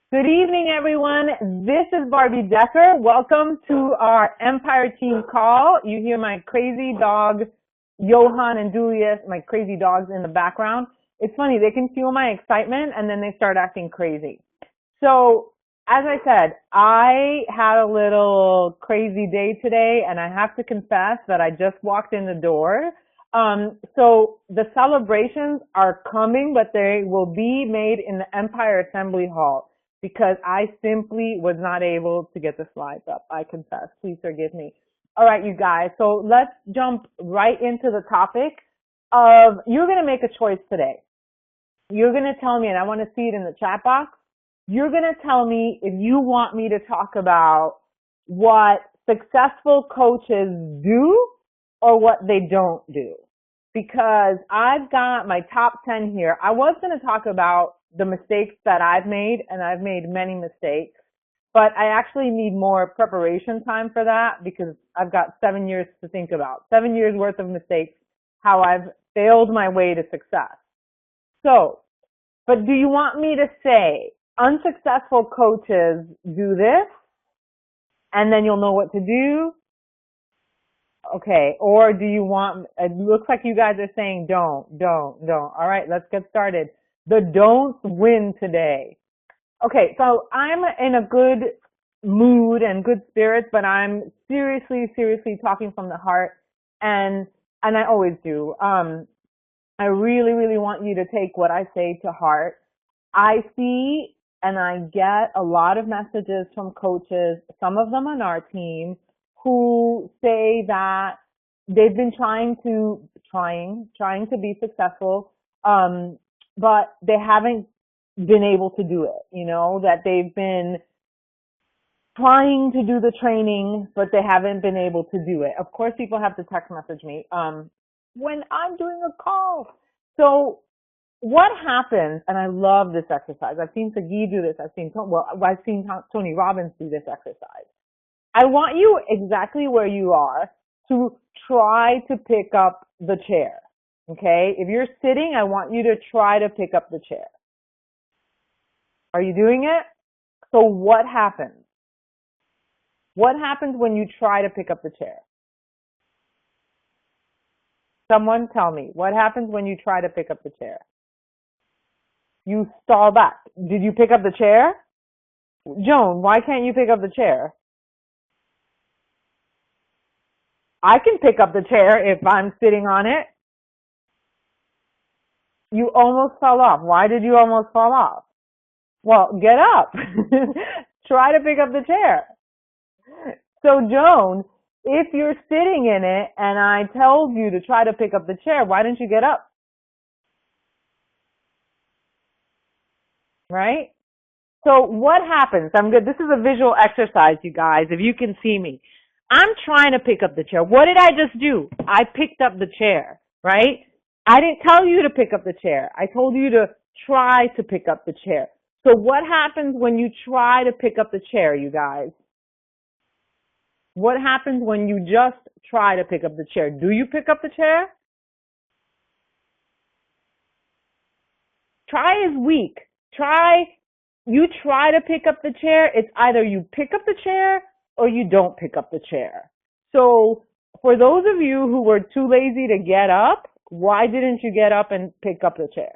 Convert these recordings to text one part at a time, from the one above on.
Good evening, everyone. This is Barbie Decker. Welcome to our Empire team call. You hear my crazy dog, Johan and Julius, my crazy dogs in the background. It's funny, they can feel my excitement and then they start acting crazy. So, as I said, I had a little crazy day today and I have to confess that I just walked in the door. So the celebrations are coming, but they will be made in the Empire Assembly Hall, because I simply was not able to get the slides up. I confess. Please forgive me. All right, you guys. So let's jump right into the topic of, you're going to make a choice today. You're going to tell me, and I want to see it in the chat box, you're going to tell me if you want me to talk about what successful coaches do or what they don't do. Because I've got my top 10 here. I was going to talk about the mistakes that I've made, and I've made many mistakes, but I actually need more preparation time for that because I've got 7 years to think about, 7 years worth of mistakes, how I've failed my way to success. So, but do you want me to say unsuccessful coaches do this and then you'll know what to do? Okay, or do you want, it looks like you guys are saying don't. All right, let's get started. The don'ts win today. Okay, so I'm in a good mood and good spirits, but I'm seriously talking from the heart, and I always do. I really want you to take what I say to heart. I see and I get a lot of messages from coaches, some of them on our team, who say that they've been trying to be successful, but they haven't been able to do it, that they've been trying to do the training, but they haven't been able to do it. Of course, people have to text message me when I'm doing a call. So what happens, and I love this exercise. I've seen Sagi do this. I've seen Tony Robbins do this exercise. I want you exactly where you are to try to pick up the chair, okay? If you're sitting, I want you to try to pick up the chair. Are you doing it? So what happens? What happens when you try to pick up the chair? Someone tell me, what happens when you try to pick up the chair? You stall back. Did you pick up the chair? Joan, why can't you pick up the chair? I can pick up the chair if I'm sitting on it. You almost fell off. Why did you almost fall off? Well, get up. Try to pick up the chair. So, Joan, if you're sitting in it and I told you to try to pick up the chair, why didn't you get up? Right? So what happens? This is a visual exercise, you guys, if you can see me. I'm trying to pick up the chair. What did I just do? I picked up the chair, right? I didn't tell you to pick up the chair. I told you to try to pick up the chair. So what happens when you try to pick up the chair, you guys? What happens when you just try to pick up the chair? Do you pick up the chair? Try is weak. You try to pick up the chair. It's either you pick up the chair or you don't pick up the chair. So for those of you who were too lazy to get up, why didn't you get up and pick up the chair?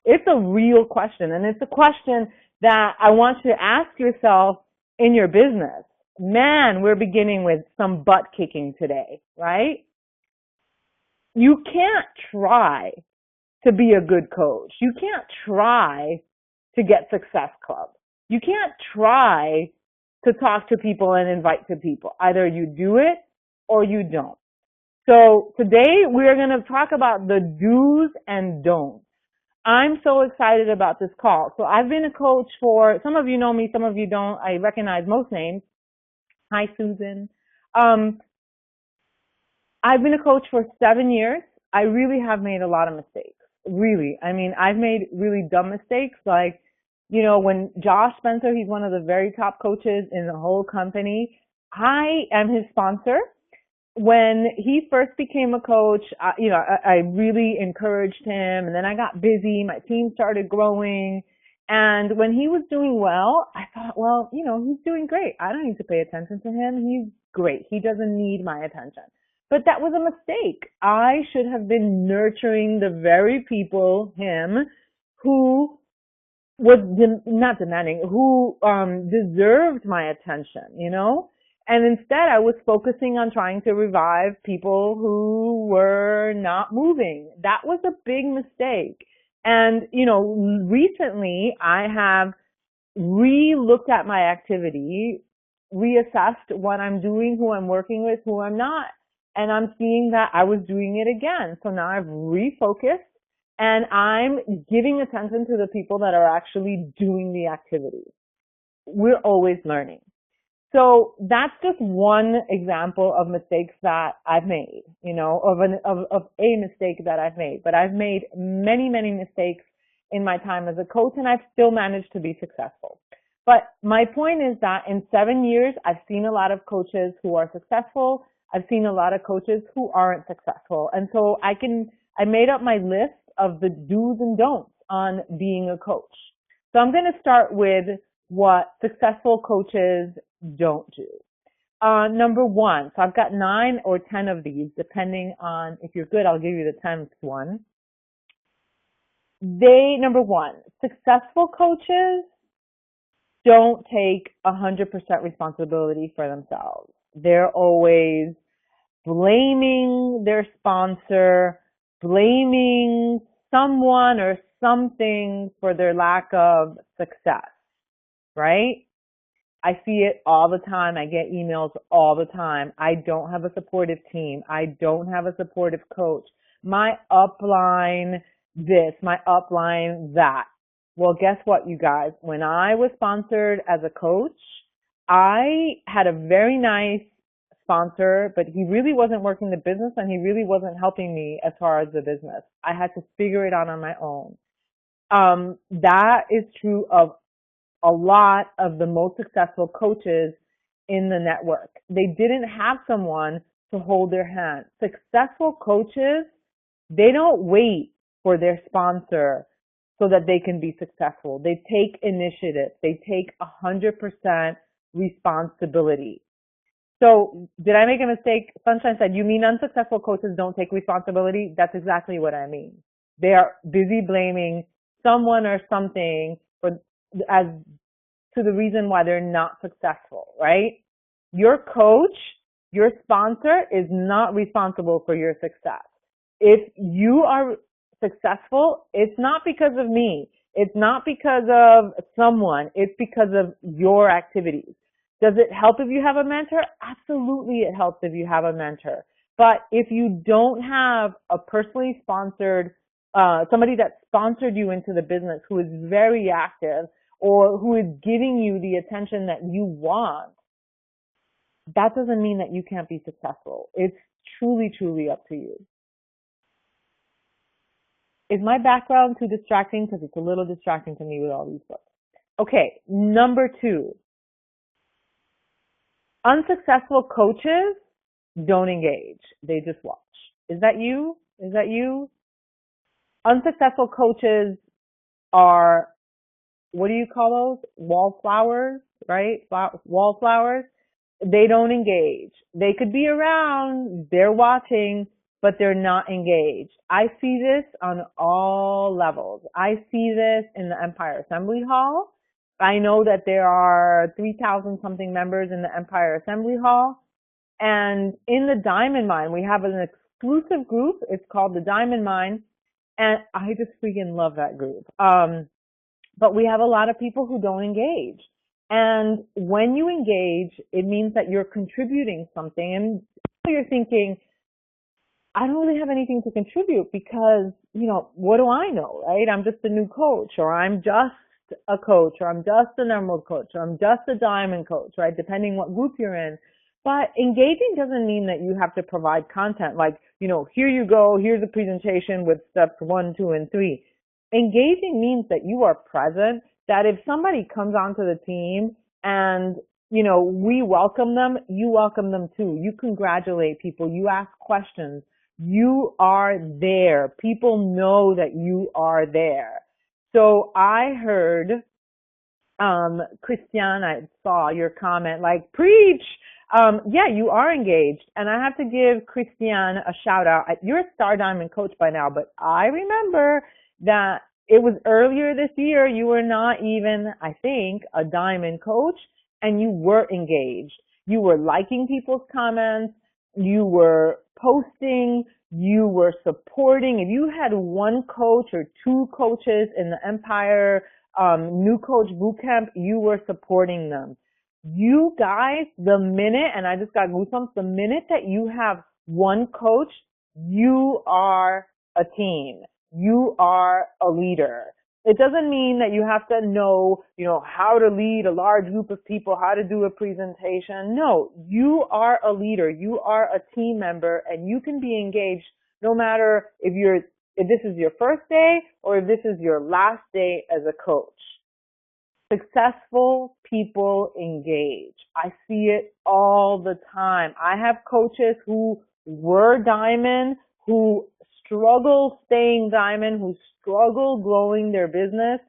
It's a real question, and it's a question that I want you to ask yourself in your business. Man, we're beginning with some butt kicking today, right? You can't try to be a good coach. You can't try to get Success Club. You can't try to talk to people and invite to people. Either you do it or you don't. So today we're going to talk about the do's and don'ts. I'm so excited about this call. So I've been a coach for, some of you know me, some of you don't. I recognize most names. Hi, Susan. I've been a coach for 7 years. I really have made a lot of mistakes. Really. I mean, I've made really dumb mistakes. Like, when Josh Spencer, he's one of the very top coaches in the whole company. I am his sponsor. When he first became a coach, I really encouraged him, and then I got busy. My team started growing, And when he was doing well, I thought, well, he's doing great. I don't need to pay attention to him. He's great. He doesn't need my attention. But that was a mistake. I should have been nurturing the very people, him, who was not demanding, who deserved my attention. And instead I was focusing on trying to revive people who were not moving. That was a big mistake. And, recently I have re-looked at my activity, reassessed what I'm doing, who I'm working with, who I'm not. And I'm seeing that I was doing it again. So now I've refocused and I'm giving attention to the people that are actually doing the activity. We're always learning. So that's just one example of mistakes that I've made, of a mistake that I've made. But I've made many, many mistakes in my time as a coach, and I've still managed to be successful. But my point is that in 7 years, I've seen a lot of coaches who are successful. I've seen a lot of coaches who aren't successful. And so I made up my list of the do's and don'ts on being a coach. So I'm going to start with what successful coaches don't do. Number one, so I've got 9 or 10 of these, depending on if you're good, I'll give you the 10th one. Number one, successful coaches don't take 100% responsibility for themselves. They're always blaming their sponsor, blaming someone or something for their lack of success, right? I see it all the time. I get emails all the time. I don't have a supportive team. I don't have a supportive coach. My upline this, my upline that. Well, guess what, you guys? When I was sponsored as a coach, I had a very nice sponsor, but he really wasn't working the business and he really wasn't helping me as far as the business. I had to figure it out on my own. That is true of a lot of the most successful coaches in the network. They didn't have someone to hold their hand. Successful coaches, they don't wait for their sponsor so that they can be successful. They take initiative. They take 100% responsibility. So did I make a mistake? Sunshine said, you mean unsuccessful coaches don't take responsibility? That's exactly what I mean. They are busy blaming someone or something as to the reason why they're not successful, right? Your coach, your sponsor is not responsible for your success. If you are successful, it's not because of me. It's not because of someone. It's because of your activities. Does it help if you have a mentor? Absolutely it helps if you have a mentor. But if you don't have a personally sponsored, somebody that sponsored you into the business who is very active or who is giving you the attention that you want, that doesn't mean that you can't be successful. It's truly, truly up to you. Is my background too distracting? Because it's a little distracting to me with all these books. Okay, number 2. Unsuccessful coaches don't engage. They just watch. Is that you? Is that you? Unsuccessful coaches are, what do you call those? Wallflowers, right? Wallflowers. They don't engage. They could be around, they're watching, but they're not engaged. I see this on all levels. I see this in the Empire Assembly Hall. I know that there are 3,000 something members in the Empire Assembly Hall. And in the Diamond Mine, we have an exclusive group. It's called the Diamond Mine. And I just freaking love that group. But we have a lot of people who don't engage. And when you engage, it means that you're contributing something. And you're thinking, I don't really have anything to contribute because, what do I know, right? I'm just a new coach, or I'm just a coach, or I'm just an emerald coach, or I'm just a diamond coach, right? Depending what group you're in. But engaging doesn't mean that you have to provide content like, here you go, here's a presentation with steps 1, 2, and 3. Engaging means that you are present, that if somebody comes onto the team and, we welcome them, you welcome them too. You congratulate people, you ask questions, you are there. People know that you are there. So I heard, Christiane, I saw your comment, like, preach. Yeah, you are engaged. And I have to give Christiane a shout out. You're a Star Diamond coach by now, but I remember that it was earlier this year, you were not even, I think, a Diamond coach, and you were engaged. You were liking people's comments. You were posting. You were supporting. If you had one coach or two coaches in the Empire New Coach Bootcamp, you were supporting them. You guys, the minute, and I just got goosebumps, the minute that you have one coach, you are a team. You are a leader. It doesn't mean that you have to know, how to lead a large group of people, how to do a presentation. No, you are a leader. You are a team member, and you can be engaged no matter if this is your first day or if this is your last day as a coach. Successful people engage. I see it all the time. I have coaches who were Diamond, who struggle staying Diamond, who struggle growing their business.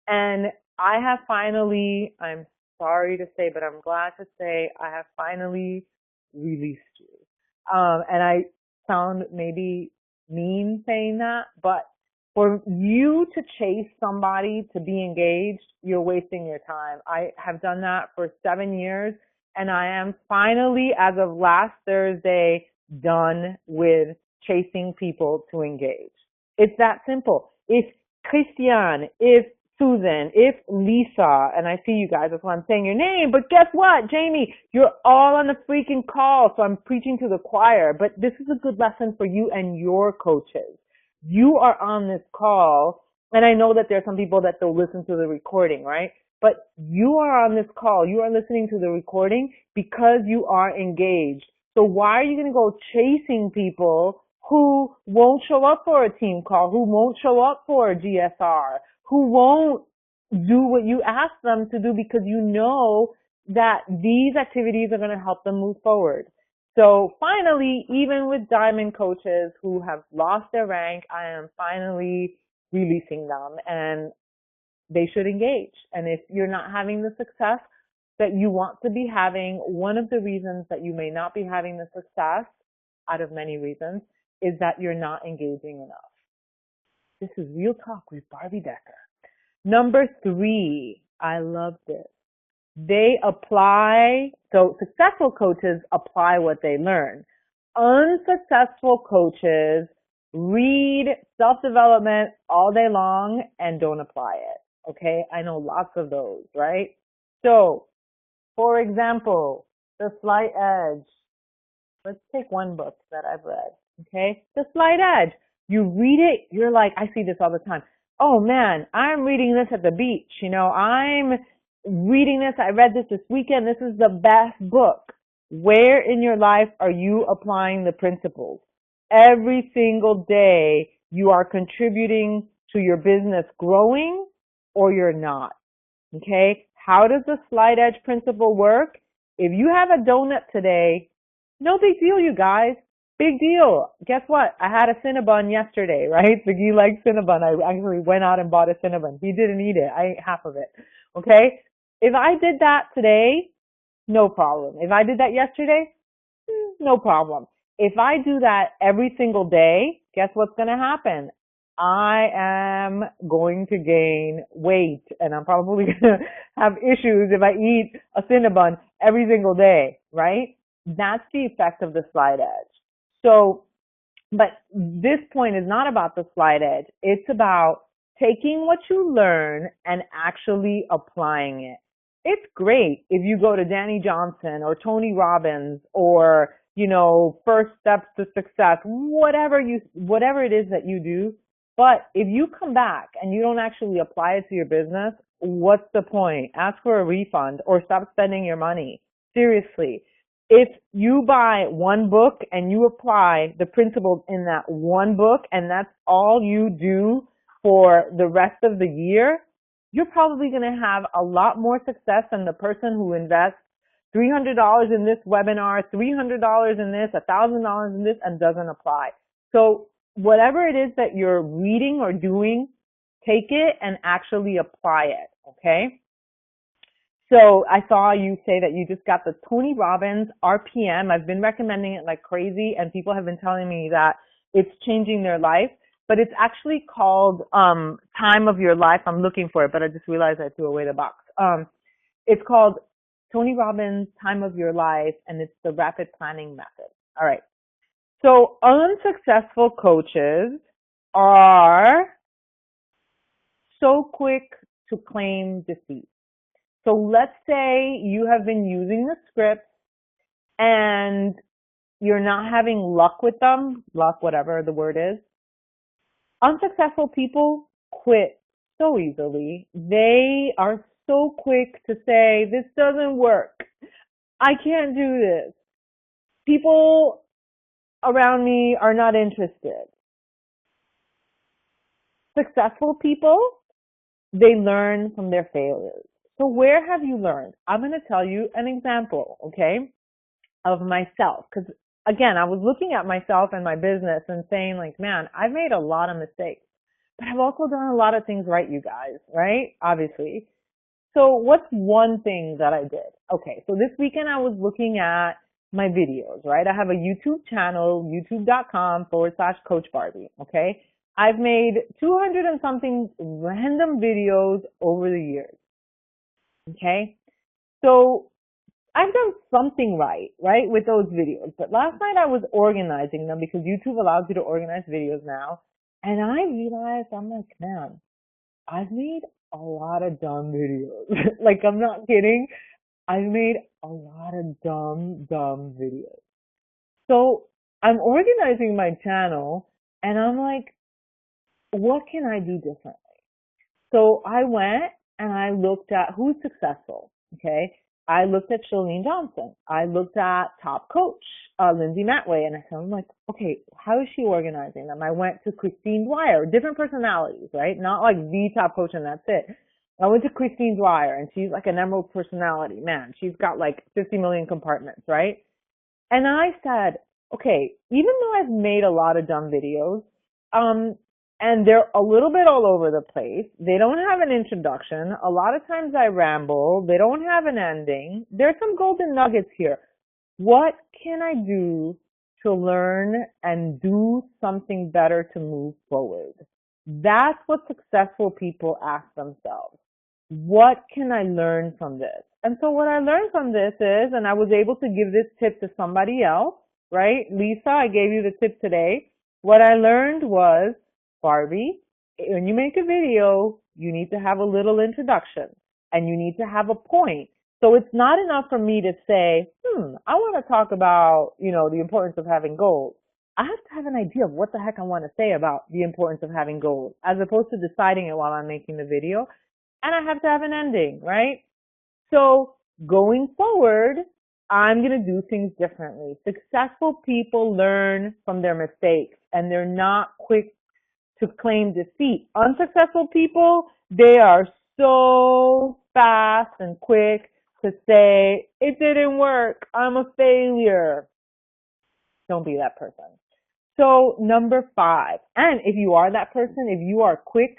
And I have finally, I'm sorry to say, but I'm glad to say, I have finally released you. And I sound maybe mean saying that, but for you to chase somebody to be engaged, you're wasting your time. I have done that for 7 years, and I am finally, as of last Thursday, done with chasing people to engage. It's that simple. If Christiane, if Susan, if Lisa, and I see you guys, that's why I'm saying your name, but guess what, Jamie, you're all on the freaking call, so I'm preaching to the choir, but this is a good lesson for you and your coaches. You are on this call, and I know that there are some people that they'll listen to the recording, right? But you are on this call, you are listening to the recording because you are engaged. So why are you going to go chasing people who won't show up for a team call, who won't show up for a GSR, who won't do what you ask them to do because you know that these activities are going to help them move forward? So finally, even with Diamond coaches who have lost their rank, I am finally releasing them, and they should engage. And if you're not having the success that you want to be having, one of the reasons that you may not be having the success, out of many reasons, is that you're not engaging enough. This is Real Talk with Barbie Decker. Number 3, I love this. They apply, so successful coaches apply what they learn. Unsuccessful coaches read self-development all day long and don't apply it. Okay, I know lots of those, right? So, for example, The Slight Edge. Let's take one book that I've read, okay? The Slight Edge. You read it, you're like, I see this all the time. Oh man, I'm reading this at the beach, I'm reading this, I read this weekend, this is the best book. Where in your life are you applying the principles? Every single day you are contributing to your business growing or you're not. Okay? How does the Slight Edge principle work? If you have a donut today, no big deal, you guys. Big deal. Guess what? I had a Cinnabon yesterday, right? Ziggy likes Cinnabon. I actually went out and bought a Cinnabon. He didn't eat it. I ate half of it. Okay? If I did that today, no problem. If I did that yesterday, no problem. If I do that every single day, guess what's going to happen? I am going to gain weight, and I'm probably going to have issues if I eat a Cinnabon every single day, right? That's the effect of the Slight Edge. So, but this point is not about the Slight Edge. It's about taking what you learn and actually applying it. It's great if you go to Danny Johnson or Tony Robbins or, First Steps to Success, whatever it is that you do. But if you come back and you don't actually apply it to your business, what's the point? Ask for a refund or stop spending your money. Seriously. If you buy one book and you apply the principles in that one book and that's all you do for the rest of the year, you're probably going to have a lot more success than the person who invests $300 in this webinar, $300 in this, $1,000 in this, and doesn't apply. So whatever it is that you're reading or doing take it and actually apply it, okay? So I saw you say that you just got the Tony Robbins RPM. I've been recommending it like crazy, and people have been telling me that it's changing their life, but it's actually called Time of Your Life. I'm looking for it, but I just realized I threw away the box. It's called Tony Robbins Time of Your Life, and it's the rapid planning method. All right. So unsuccessful coaches are so quick to claim defeat. So let's say you have been using the script and you're not having luck with them, luck, whatever the word is. Unsuccessful people quit so easily. They are so quick to say, this doesn't work. I can't do this. People around me are not interested. Successful people, they learn from their failures. So where have you learned? I'm going to tell you an example, okay, of myself. Because, again, I was looking at myself and my business and saying, like, man, I've made a lot of mistakes. But I've also done a lot of things right, you guys, right? Obviously. So what's one thing that I did? Okay, so this weekend I was looking at my videos, right? I have a YouTube channel, youtube.com/Coach Barbie, okay? I've made 200 and something random videos over the years, okay? So I've done something right, with those videos. But last night I was organizing them because YouTube allows you to organize videos now. And I realized, I'm like, man, I've made a lot of dumb videos. Like, I'm not kidding. I've made a lot of dumb videos. So I'm organizing my channel and I'm like, what can I do differently? So I went and I looked at who's successful, okay? I looked at Shalene Johnson. I looked at Top Coach, Lindsay Matway, and I'm like, okay, how is she organizing them? I went to Christine Dwyer, different personalities, right? Not like the top coach and that's it. I went to Christine Dwyer, and she's like an emerald personality. Man, she's got like 50 million compartments, right? And I said, okay, even though I've made a lot of dumb videos, and they're a little bit all over the place. They don't have an introduction. A lot of times I ramble. They don't have an ending. There's some golden nuggets here. What can I do to learn and do something better to move forward? That's what successful people ask themselves. What can I learn from this? And so what I learned from this is, and I was able to give this tip to somebody else, right? Lisa, I gave you the tip today. What I learned was, Barbie, when you make a video, you need to have a little introduction and you need to have a point. So it's not enough for me to say, I want to talk about, the importance of having goals. I have to have an idea of what the heck I want to say about the importance of having goals, as opposed to deciding it while I'm making the video. And I have to have an ending, right? So going forward, I'm going to do things differently. Successful people learn from their mistakes and they're not quick to claim defeat. Unsuccessful people, they are so fast and quick to say, it didn't work, I'm a failure. Don't be that person. So number 5, and if you are that person, if you are quick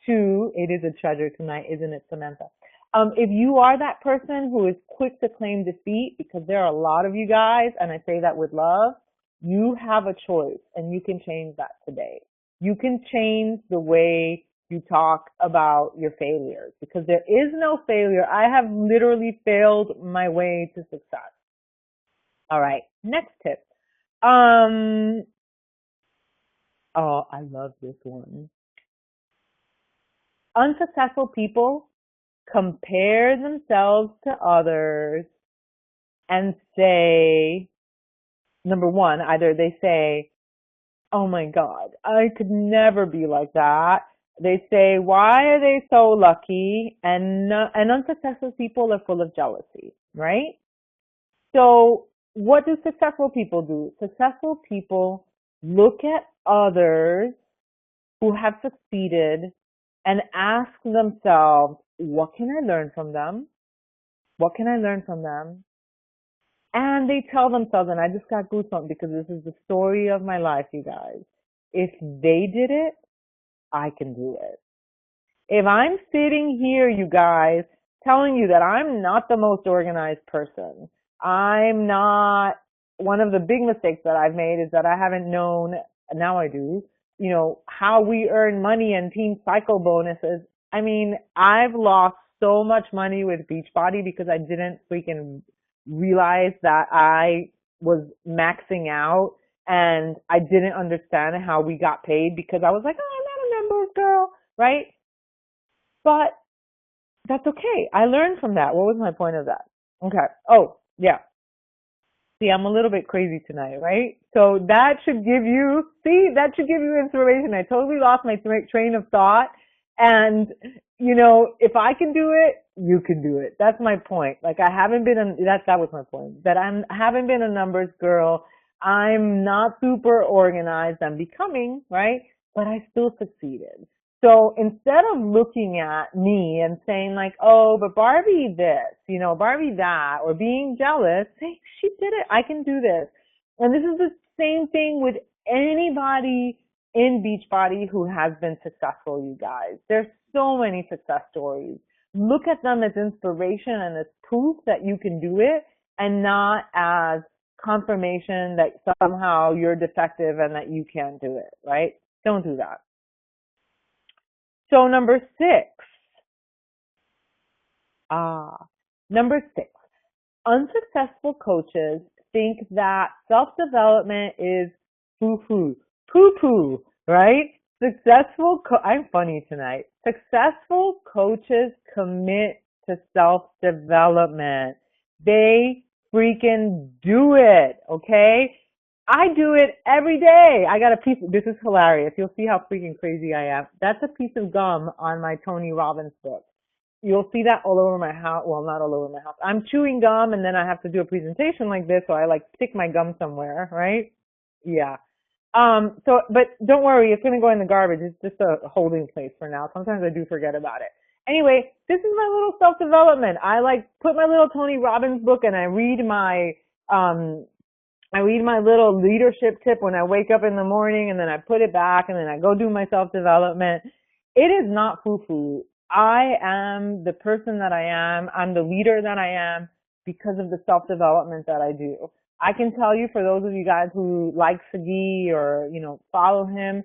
to, it is a treasure tonight, isn't it, Samantha? If you are that person who is quick to claim defeat, because there are a lot of you guys, and I say that with love, you have a choice and you can change that today. You can change the way you talk about your failures, because there is no failure. I have literally failed my way to success. All right, next tip. Oh, I love this one. Unsuccessful people compare themselves to others and say, number one, either they say, oh my God, I could never be like that. They say, why are they so lucky? And unsuccessful people are full of jealousy, right? So what do successful people do? Successful people look at others who have succeeded and ask themselves, what can I learn from them? What can I learn from them? And they tell themselves, and I just got goosebumps because this is the story of my life, you guys. If they did it, I can do it. If I'm sitting here, you guys, telling you that I'm not the most organized person, I'm not, one of the big mistakes that I've made is that I haven't known, now I do, how we earn money and team cycle bonuses. I mean, I've lost so much money with Beachbody because I didn't freaking realize that I was maxing out and I didn't understand how we got paid because I was like, oh, I'm not a members girl, right? But that's okay. I learned from that. What was my point of that? Okay. Oh, yeah. See, I'm a little bit crazy tonight, right? So that should give you, inspiration. I totally lost my train of thought. And, if I can do it, you can do it. That's my point. Like I haven't been, that was my point. That I haven't been a numbers girl. I'm not super organized. I'm becoming, right? But I still succeeded. So instead of looking at me and saying like, oh, but Barbie this, Barbie that, or being jealous, hey, she did it. I can do this. And this is the same thing with anybody in Beachbody who has been successful, you guys. There's so many success stories. Look at them as inspiration and as proof that you can do it and not as confirmation that somehow you're defective and that you can't do it, right? Don't do that. So number 6, unsuccessful coaches think that self-development is poo-poo, right? I'm funny tonight. Successful coaches commit to self-development. They freaking do it, okay? I do it every day. I got a piece, this is hilarious. You'll see how freaking crazy I am. That's a piece of gum on my Tony Robbins book. You'll see that all over my house. Well, not all over my house. I'm chewing gum and then I have to do a presentation like this, so I like stick my gum somewhere, right? Yeah. But don't worry, it's going to go in the garbage. It's just a holding place for now. Sometimes I do forget about it. Anyway, this is my little self-development. I like put my little Tony Robbins book and I read my little leadership tip when I wake up in the morning and then I put it back and then I go do my self-development. It is not foo-foo. I am the person that I am. I'm the leader that I am because of the self-development that I do. I can tell you, for those of you guys who like Sagi or, follow him,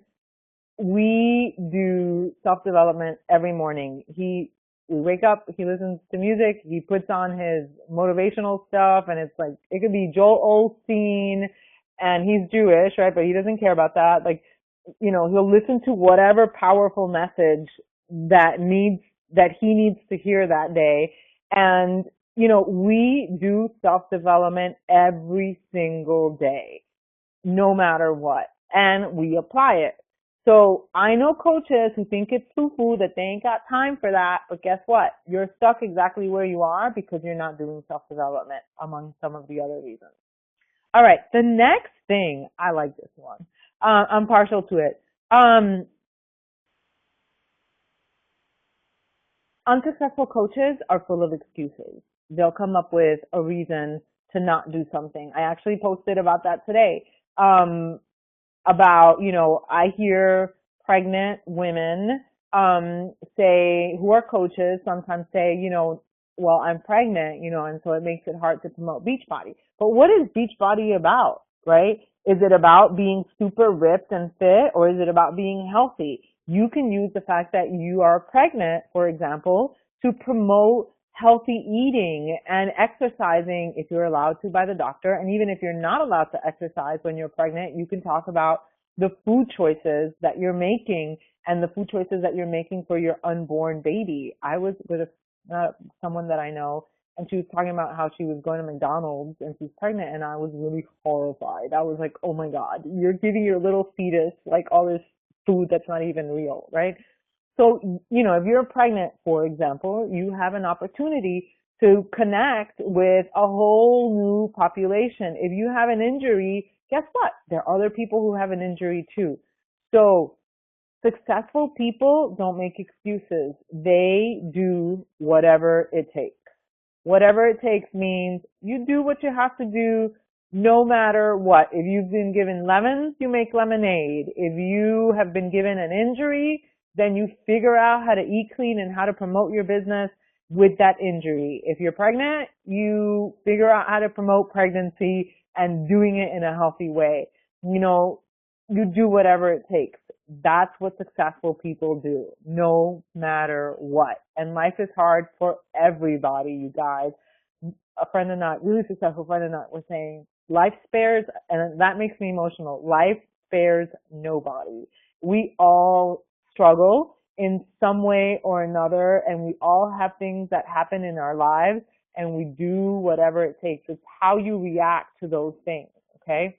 we do self-development every morning. We wake up, he listens to music, he puts on his motivational stuff, and it's like, it could be Joel Osteen, and he's Jewish, right? But he doesn't care about that. Like, he'll listen to whatever powerful message that he needs to hear that day. And, we do self-development every single day, no matter what. And we apply it. So I know coaches who think it's foo-foo, that they ain't got time for that, but guess what? You're stuck exactly where you are because you're not doing self-development, among some of the other reasons. All right, the next thing, I like this one. I'm partial to it. Unsuccessful coaches are full of excuses. They'll come up with a reason to not do something. I actually posted about that today. I hear pregnant women who are coaches sometimes say, well, I'm pregnant, and so it makes it hard to promote Beachbody. But what is Beachbody about, right? Is it about being super ripped and fit, or is it about being healthy? You can use the fact that you are pregnant, for example, to promote healthy eating and exercising if you're allowed to by the doctor. And even if you're not allowed to exercise when you're pregnant, you can talk about the food choices that you're making and the food choices that you're making for your unborn baby. I was with someone that I know, and she was talking about how she was going to McDonald's and she's pregnant, and I was really horrified. I was like, oh my God, you're giving your little fetus like all this food that's not even real, right? So, if you're pregnant, for example, you have an opportunity to connect with a whole new population. If you have an injury, guess what? There are other people who have an injury too. So successful people don't make excuses. They do whatever it takes. Whatever it takes means you do what you have to do no matter what. If you've been given lemons, you make lemonade. If you have been given an injury, then you figure out how to eat clean and how to promote your business with that injury. If you're pregnant, you figure out how to promote pregnancy and doing it in a healthy way. You know, you do whatever it takes. That's what successful people do, no matter what. And life is hard for everybody, you guys. A friend of mine, really successful friend of mine, was saying, life spares, and that makes me emotional, life spares nobody. We all struggle in some way or another, and we all have things that happen in our lives, and we do whatever it takes. It's how you react to those things, okay?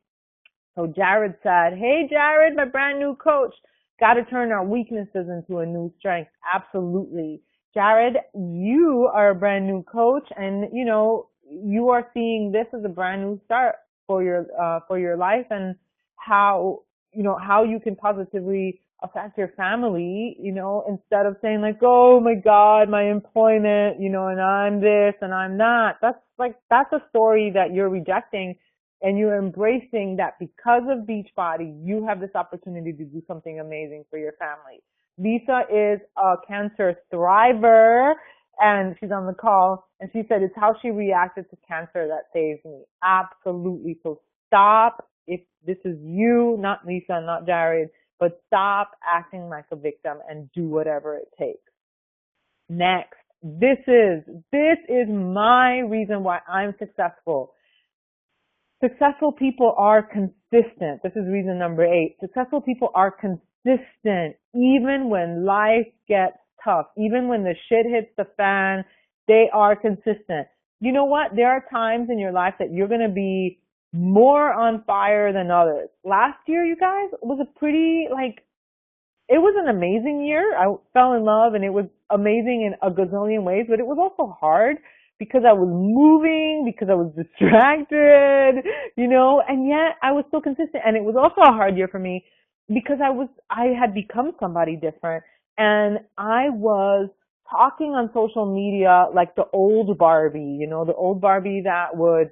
So Jared said, hey Jared, my brand new coach, got to turn our weaknesses into a new strength. Absolutely. Jared, you are a brand new coach, and you know, you are seeing this as a brand new start for your life, and how, you know, how you can positively affect your family, you know, instead of saying like, oh my God, my employment, you know, and I'm this and I'm that. That's a story that you're rejecting, and you're embracing that because of Beachbody, you have this opportunity to do something amazing for your family. Lisa is a cancer thriver, and she's on the call, and she said it's how she reacted to cancer that saved me. Absolutely. So stop, if this is you, not Lisa, not Jared, but stop acting like a victim and do whatever it takes. Next, this is my reason why I'm successful. Successful people are consistent. This is reason number 8. Successful people are consistent even when life gets tough, even when the shit hits the fan, they are consistent. You know what? There are times in your life that you're going to be more on fire than others. Last year, you guys, was a pretty, it was an amazing year. I fell in love, and it was amazing in a gazillion ways, but it was also hard because I was moving, because I was distracted, you know, and yet I was still consistent. And it was also a hard year for me because I had become somebody different, and I was talking on social media like the old Barbie, you know, the old Barbie that would,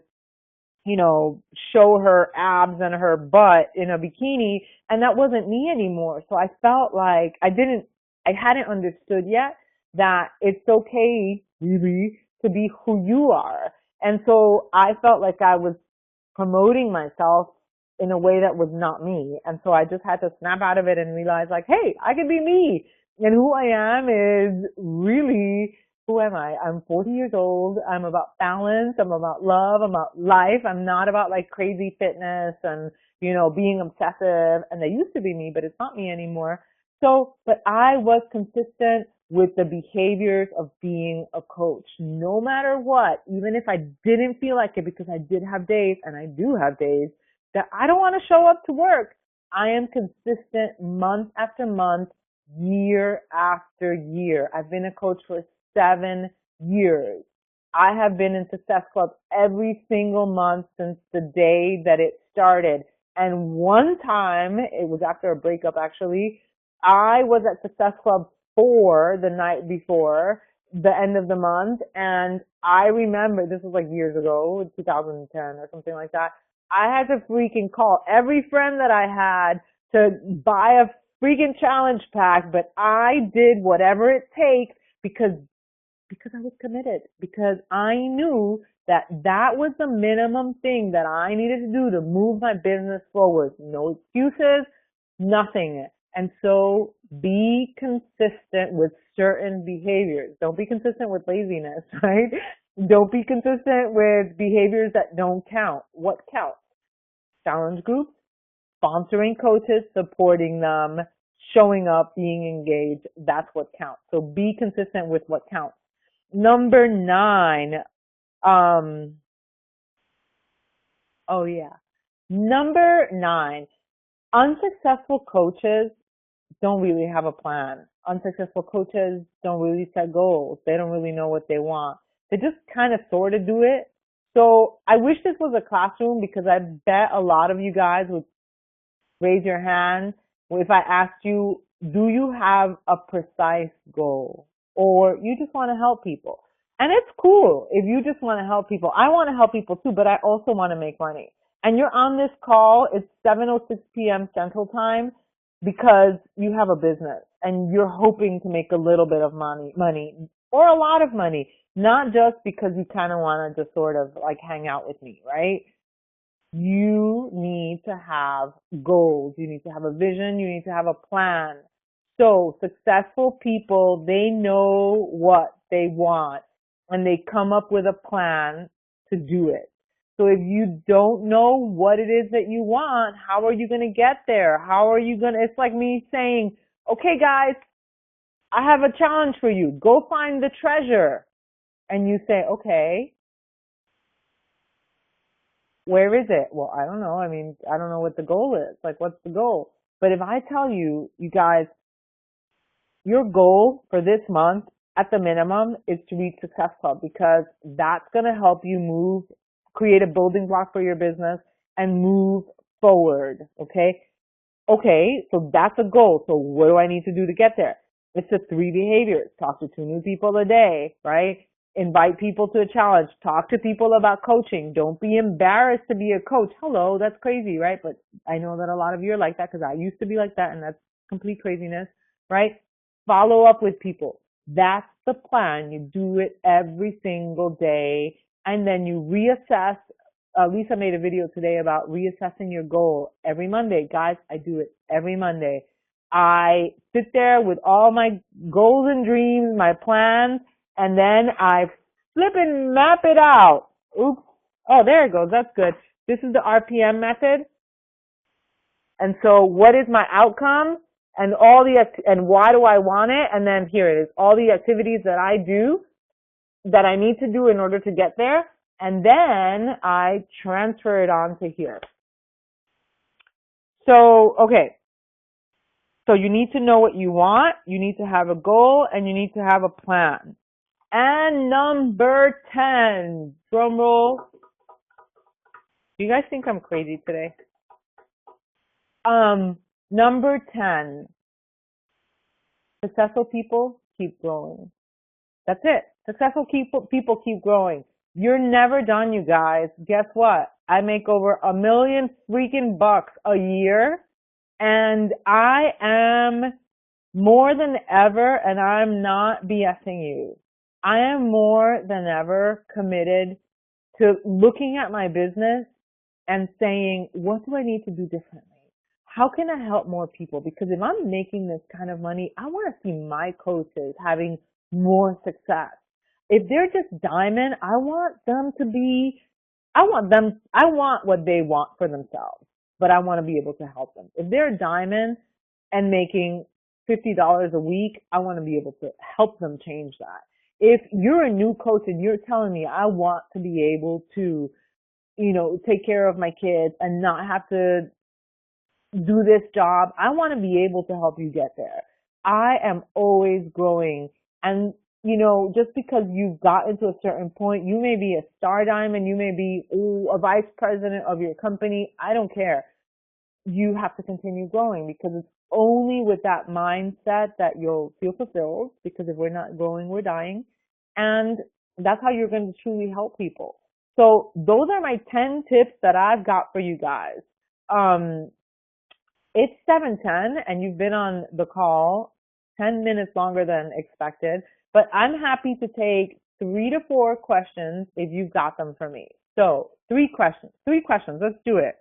you know, show her abs and her butt in a bikini, and that wasn't me anymore. So I felt like I hadn't understood yet that it's okay, really, to be who you are. And so I felt like I was promoting myself in a way that was not me. And so I just had to snap out of it and realize like, hey, I can be me. And who I am is really, who am I? I'm 40 years old. I'm about balance. I'm about love. I'm about life. I'm not about like crazy fitness and, you know, being obsessive. And that used to be me, but it's not me anymore. So, but I was consistent with the behaviors of being a coach, no matter what, even if I didn't feel like it, because I did have days, and I do have days, that I don't want to show up to work. I am consistent month after month, year after year. I've been a coach for 7 years. I have been in Success Club every single month since the day that it started. And one time, it was after a breakup actually, I was at Success Club 4 the night before the end of the month, and I remember, this was like years ago, 2010 or something like that, I had to freaking call every friend that I had to buy a freaking challenge pack, but I did whatever it takes because I was committed, because I knew that that was the minimum thing that I needed to do to move my business forward. No excuses, nothing. And so be consistent with certain behaviors. Don't be consistent with laziness, right? Don't be consistent with behaviors that don't count. What counts? Challenge groups, sponsoring coaches, supporting them, showing up, being engaged. That's what counts. So be consistent with what counts. Number 9. Number 9. Unsuccessful coaches don't really have a plan. Unsuccessful coaches don't really set goals. They don't really know what they want. They just kind of sort of do it. So I wish this was a classroom, because I bet a lot of you guys would raise your hand if I asked you, do you have a precise goal, or you just want to help people? And it's cool if you just want to help people. I want to help people too, but I also want to make money. And you're on this call, it's 7:06 p.m. Central Time, because you have a business and you're hoping to make a little bit of money or a lot of money, not just because you kind of want to just sort of like hang out with me, right? You need to have goals. You need to have a vision. You need to have a plan. So successful people, they know what they want and they come up with a plan to do it. So if you don't know what it is that you want, how are you going to get there? How are you going to, it's like me saying, okay guys, I have a challenge for you. Go find the treasure. And you say, okay, where is it? Well, I don't know. I mean, I don't know what the goal is. Like, what's the goal? But if I tell you, you guys, your goal for this month at the minimum is to reach Success Club, because that's going to help you move, create a building block for your business and move forward. Okay. Okay. So that's a goal. So what do I need to do to get there? It's the 3 behaviors. Talk to 2 new people a day, right? Invite people to a challenge. Talk to people about coaching. Don't be embarrassed to be a coach. Hello, that's crazy, right? But I know that a lot of you are like that, because I used to be like that, and that's complete craziness, right? Follow up with people. That's the plan. You do it every single day, and then you reassess. Lisa made a video today about reassessing your goal every Monday. Guys, I do it every Monday. I sit there with all my goals and dreams, my plans, and then I flip and map it out. Oops. Oh, there it goes. That's good. This is the RPM method. And so what is my outcome and and why do I want it? And then here it is. All the activities that I do that I need to do in order to get there. And then I transfer it on to here. So, okay. So you need to know what you want. You need to have a goal, and you need to have a plan. And number 10, drum roll. Do you guys think I'm crazy today? Number 10, successful people keep growing. That's it. Successful people keep growing. You're never done, you guys. Guess what? I make over $1 million freaking bucks a year, and I am more than ever, and I'm not BSing you. I am more than ever committed to looking at my business and saying, what do I need to do differently? How can I help more people? Because if I'm making this kind of money, I want to see my coaches having more success. If they're just diamond, I want what they want for themselves, but I want to be able to help them. If they're diamond and making $50 a week, I want to be able to help them change that. If you're a new coach and you're telling me I want to be able to, take care of my kids and not have to do this job, I want to be able to help you get there. I am always growing. And, just because you've gotten to a certain point, you may be a star diamond, you may be a vice president of your company. I don't care. You have to continue growing, because it's only with that mindset that you'll feel fulfilled, because if we're not growing, we're dying. And that's how you're going to truly help people. So those are my 10 tips that I've got for you guys. It's 7:10 and you've been on the call 10 minutes longer than expected, but I'm happy to take 3 to 4 questions if you've got them for me. So 3 questions. Let's do it.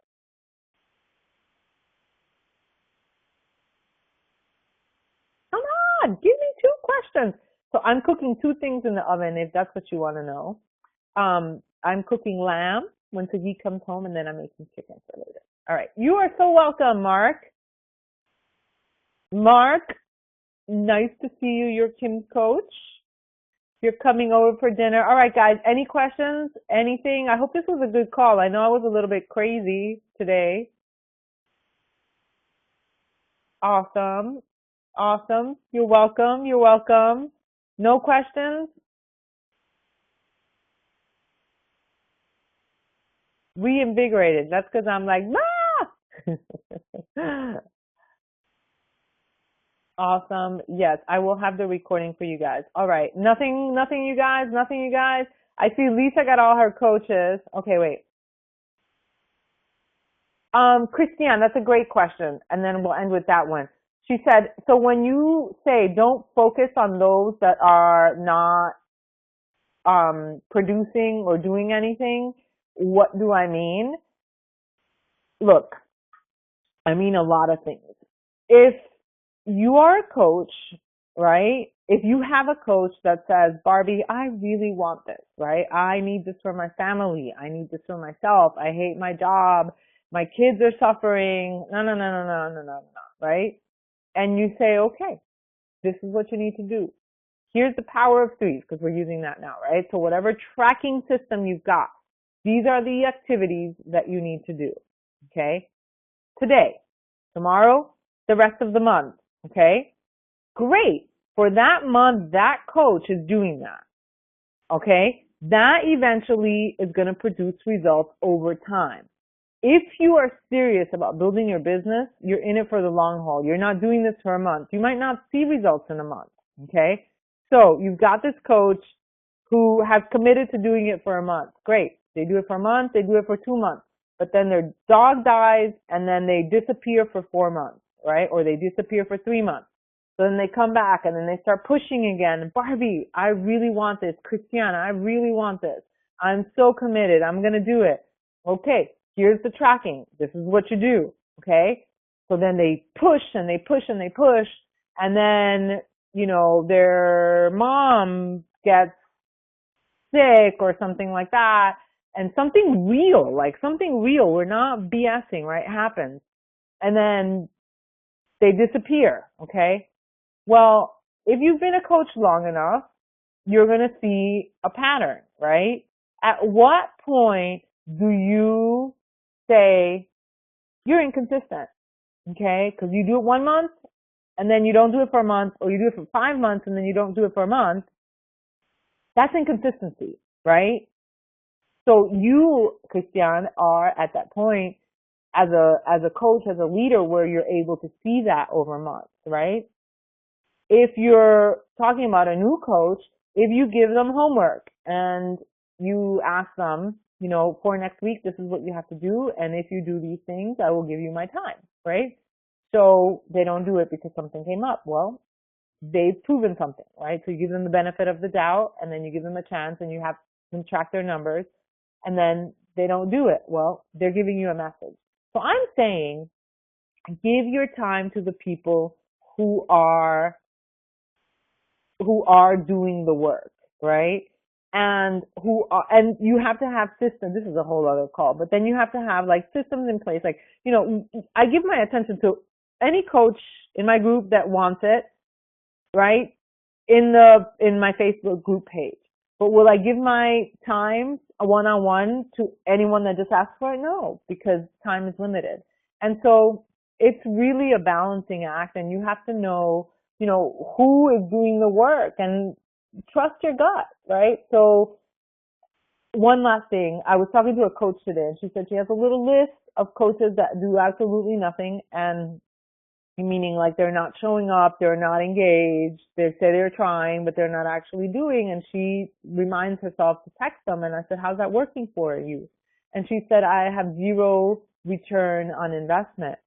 Come on, give me 2 questions. So I'm cooking 2 things in the oven, if that's what you want to know. I'm cooking lamb when Sagi comes home, and then I'm making chicken for later. All right. You are so welcome, Mark. Mark, nice to see you. You're Kim's coach. You're coming over for dinner. All right, guys. Any questions? Anything? I hope this was a good call. I know I was a little bit crazy today. Awesome. Awesome. You're welcome. You're welcome. No questions? Reinvigorated. That's because I'm like, ah! Awesome. Yes, I will have the recording for you guys. All right. Nothing, you guys. I see Lisa got all her coaches. Okay, wait. Christiane, that's a great question. And then we'll end with that one. She said, so when you say don't focus on those that are not producing or doing anything, what do I mean? Look, I mean a lot of things. If you are a coach, right? If you have a coach that says, Barbie, I really want this, right? I need this for my family. I need this for myself. I hate my job. My kids are suffering. No, right? And you say, okay, this is what you need to do. Here's the power of threes, because we're using that now, right? So whatever tracking system you've got, these are the activities that you need to do, okay? Today, tomorrow, the rest of the month, okay? Great. For that month, that coach is doing that, okay? That eventually is going to produce results over time. If you are serious about building your business, you're in it for the long haul. You're not doing this for a month. You might not see results in a month, okay? So you've got this coach who has committed to doing it for a month. Great. They do it for a month. They do it for 2 months. But then their dog dies and then they disappear for 4 months, right? Or they disappear for 3 months. So then they come back and then they start pushing again. Barbie, I really want this. Christiana, I really want this. I'm so committed. I'm going to do it. Okay. Here's the tracking. This is what you do. Okay. So then they push and they push and they push. And then, you know, their mom gets sick or something like that. And something real, we're not BSing, right? Happens. And then they disappear. Okay. Well, if you've been a coach long enough, you're going to see a pattern, right? At what point do you say you're inconsistent? Okay. Because you do it 1 month and then you don't do it for a month, or you do it for 5 months and then you don't do it for a month. That's inconsistency, right? So you, Christian, are at that point as a coach, as a leader, where you're able to see that over months, right? If you're talking about a new coach, if you give them homework and you ask them, you know, for next week, this is what you have to do, and if you do these things, I will give you my time, right? So they don't do it because something came up. Well, they've proven something, right? So you give them the benefit of the doubt, and then you give them a chance, and you have them track their numbers, and then they don't do it. Well, they're giving you a message. So I'm saying, give your time to the people who are doing the work, right? And and you have to have systems. This is a whole other call, but then you have to have like systems in place. Like, you know, I give my attention to any coach in my group that wants it, right? In my Facebook group page. But will I give my time a one-on-one to anyone that just asks for it? No, because time is limited. And so it's really a balancing act, and you have to know, you know, who is doing the work and trust your gut, right? So one last thing, I was talking to a coach today and she said she has a little list of coaches that do absolutely nothing, and meaning like they're not showing up, they're not engaged, they say they're trying, but they're not actually doing. And she reminds herself to text them. And I said, how's that working for you? And she said, I have 0 return on investment.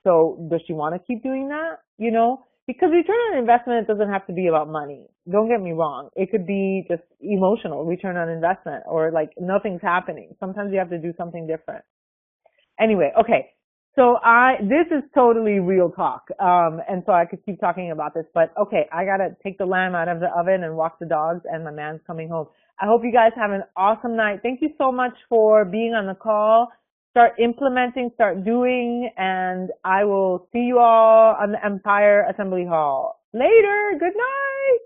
So does she want to keep doing that? You know, because return on investment doesn't have to be about money. Don't get me wrong. It could be just emotional return on investment, or like nothing's happening. Sometimes you have to do something different. Anyway, okay. So this is totally real talk. And so I could keep talking about this, but okay, I gotta take the lamb out of the oven and walk the dogs, and my man's coming home. I hope you guys have an awesome night. Thank you so much for being on the call. Start implementing, start doing, and I will see you all on the Empire Assembly Hall. Later. Good night.